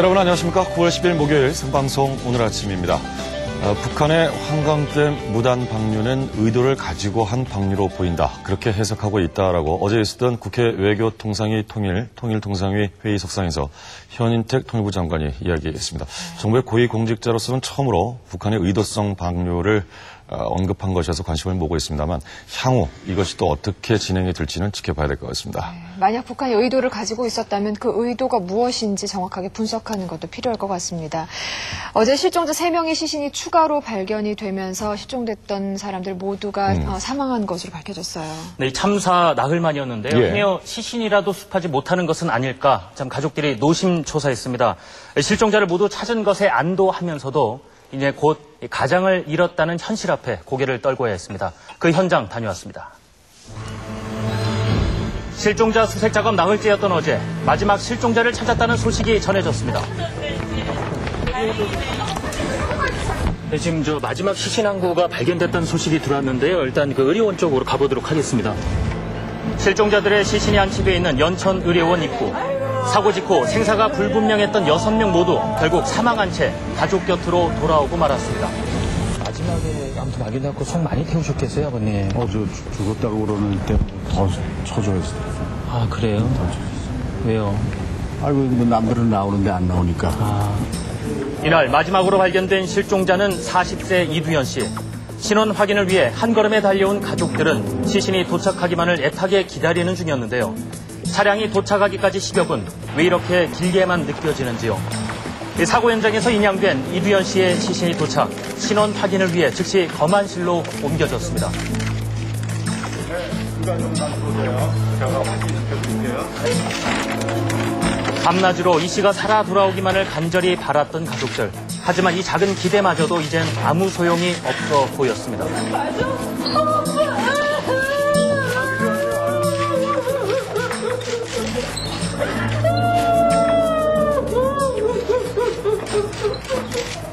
여러분 안녕하십니까. 9월 10일 목요일 생방송 오늘 아침입니다. 북한의 한강댐 무단 방류는 의도를 가지고 한 방류로 보인다. 그렇게 해석하고 있다라고 어제 있었던 국회 외교통상위 통일통상위 회의 석상에서 현인택 통일부 장관이 이야기했습니다. 정부의 고위공직자로서는 처음으로 북한의 의도성 방류를 언급한 것이어서 관심을 모으고 있습니다만 향후 이것이 또 어떻게 진행이 될지는 지켜봐야 될 것 같습니다. 만약 북한이 의도를 가지고 있었다면 그 의도가 무엇인지 정확하게 분석하는 것도 필요할 것 같습니다. 어제 실종자 3명의 시신이 추가로 발견이 되면서 실종됐던 사람들 모두가 사망한 것으로 밝혀졌어요. 네, 이 참사 나흘만이었는데요. 예. 행여 시신이라도 수습하지 못하는 것은 아닐까 참 가족들이 노심초사했습니다. 실종자를 모두 찾은 것에 안도하면서도 이제 곧 가장을 잃었다는 현실 앞에 고개를 떨궈야 했습니다. 그 현장 다녀왔습니다. 실종자 수색 작업 나흘째였던 어제 마지막 실종자를 찾았다는 소식이 전해졌습니다. 네, 지금 저 마지막 시신 한 구가 발견됐다는 소식이 들어왔는데요. 일단 그 의료원 쪽으로 가보도록 하겠습니다. 실종자들의 시신이 안치되어 있는 연천 의료원 입구. 사고 직후 생사가 불분명했던 6명 모두 결국 사망한 채 가족 곁으로 돌아오고 말았습니다. 마지막에 아무튼 발견됐고 속 많이 태우셨겠어요, 아버님? 죽었다고 그러는 때 더 초조했어요. 아, 그래요? 왜요? 아이고, 뭐 남들은 나오는데 안 나오니까. 이날 마지막으로 발견된 실종자는 40세 이두현 씨. 신원 확인을 위해 한 걸음에 달려온 가족들은 시신이 도착하기만을 애타게 기다리는 중이었는데요. 차량이 도착하기까지 10여 분, 왜 이렇게 길게만 느껴지는지요. 사고 현장에서 인양된 이두현 씨의 시신이 도착, 신원 확인을 위해 즉시 검안실로 옮겨졌습니다. 밤낮으로 이 씨가 살아 돌아오기만을 간절히 바랐던 가족들. 하지만 이 작은 기대마저도 이젠 아무 소용이 없어 보였습니다.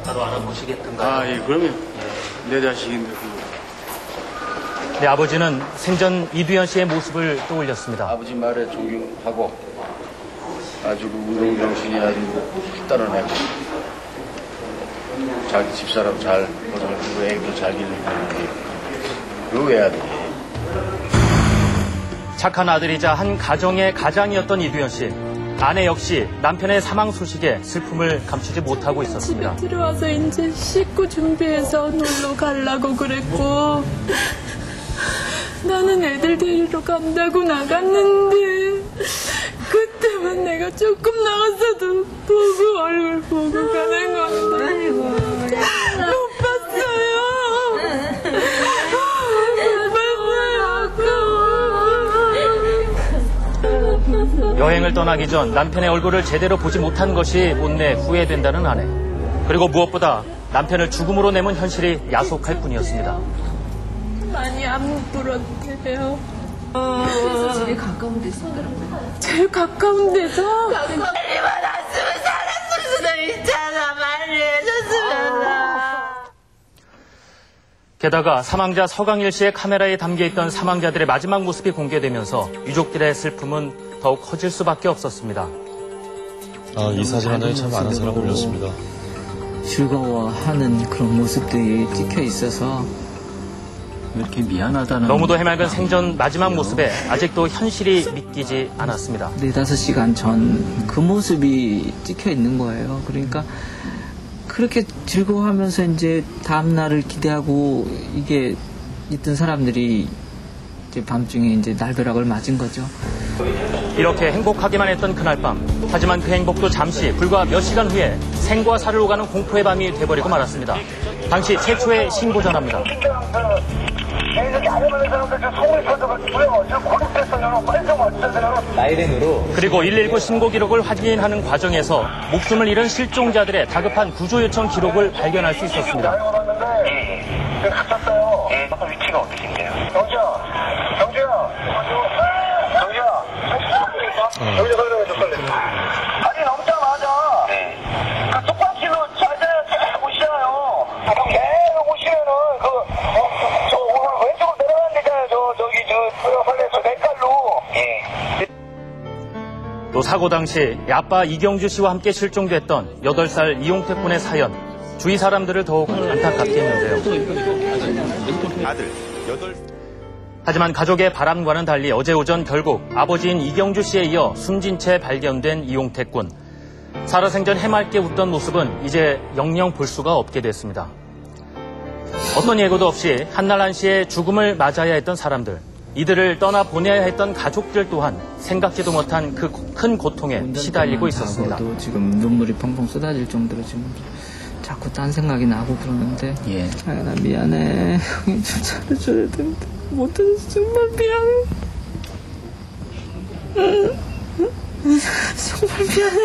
바로 알아보시겠던가요? 예, 그러면 내 자식인데. 네, 아버지는 생전 이두현 씨의 모습을 떠올렸습니다. 아버지 말에 존경하고 아주 운동 정신이 아주 따라내고 자기 집사람 잘 보살피고 애도 잘 기르고 그거 해야 돼. 착한 아들이자 한 가정의 가장이었던 이두현 씨. 아내 역시 남편의 사망 소식에 슬픔을 감추지 못하고 있었습니다. 집에 들어와서 이제 씻고 준비해서 놀러 가려고 그랬고 나는 애들 데리러 간다고 나갔는데 그때만 내가 조금 나갔어도 보고 얼굴 보고 가는 건데 못 봤어요. 여행을 떠나기 전 남편의 얼굴을 제대로 보지 못한 것이 못내 후회된다는 아내. 그리고 무엇보다 남편을 죽음으로 내몬 현실이 야속할 뿐이었습니다. 많이 안 불었대요. 그래서 제일 가까운 데서 그러고요. 제일 가까운 데서? 빨리 만났으면 살았을 수도 있잖아. 빨리 해줬으면. 게다가 사망자 서강일 씨의 카메라에 담겨있던 사망자들의 마지막 모습이 공개되면서 유족들의 슬픔은 더욱 커질 수밖에 없었습니다. 이 사진 한 장에 참 많은 사람을 올렸습니다. 즐거워하는 그런 모습들이 찍혀 있어서 이렇게 미안하다는. 너무도 해맑은 생전 마지막 모습에 아직도 현실이 믿기지 않았습니다. 4-5시간 전 그 모습이 찍혀 있는 거예요. 그러니까 그렇게 즐거워하면서 이제 다음 날을 기대하고 이게 있던 사람들이 이제 밤중에 이제 날벼락을 맞은 거죠. 이렇게 행복하기만 했던 그날 밤. 하지만 그 행복도 잠시 불과 몇 시간 후에 생과 사를 오가는 공포의 밤이 돼버리고 말았습니다. 당시 최초의 신고 전화입니다. 그리고 119 신고 기록을 확인하는 과정에서 목숨을 잃은 실종자들의 다급한 구조 요청 기록을 발견할 수 있었습니다. 갇혔어요. 위치가 어디신데요? 경주야. 아니 넘자마자 그 뚝방길로 좌회전을 계속 오시잖아요. 계속 오시면은 저 오늘 왼쪽으로 내려가는 데잖아요. 저기 저 맥갈로. 또 사고 당시 아빠 이경주 씨와 함께 실종됐던 8살 이용택 군의 사연, 주위 사람들을 더욱 안타깝게 했는데요. 하지만 가족의 바람과는 달리 어제 오전 결국 아버지인 이경주 씨에 이어 숨진 채 발견된 이용택 군. 살아생전 해맑게 웃던 모습은 이제 영영 볼 수가 없게 됐습니다. 어떤 예고도 없이 한날 한시에 죽음을 맞아야 했던 사람들, 이들을 떠나보내야 했던 가족들 또한 생각지도 못한 그 큰 고통에 시달리고 있었습니다. 지금 눈물이 펑펑 쏟아질 정도로 지금 자꾸 딴 생각이 나고 그러는데 나 미안해. 형이 좀 잘해줘야 되는데 못해서 정말 미안해. 정말 미안해.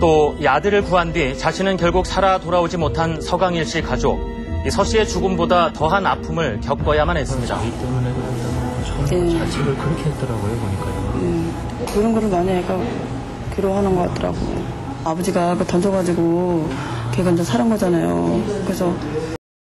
또 이 아들을 구한 뒤 자신은 결국 살아 돌아오지 못한 서강일 씨 가족. 이 서 씨의 죽음보다 더한 아픔을 겪어야만 했습니다. 자책을 그렇게 했더라고요, 보니까요. 그런 거를 많이 애가 괴로워하는 것 같더라고. 아버지가 던져가지고 걔가 이제 살은 거잖아요. 그래서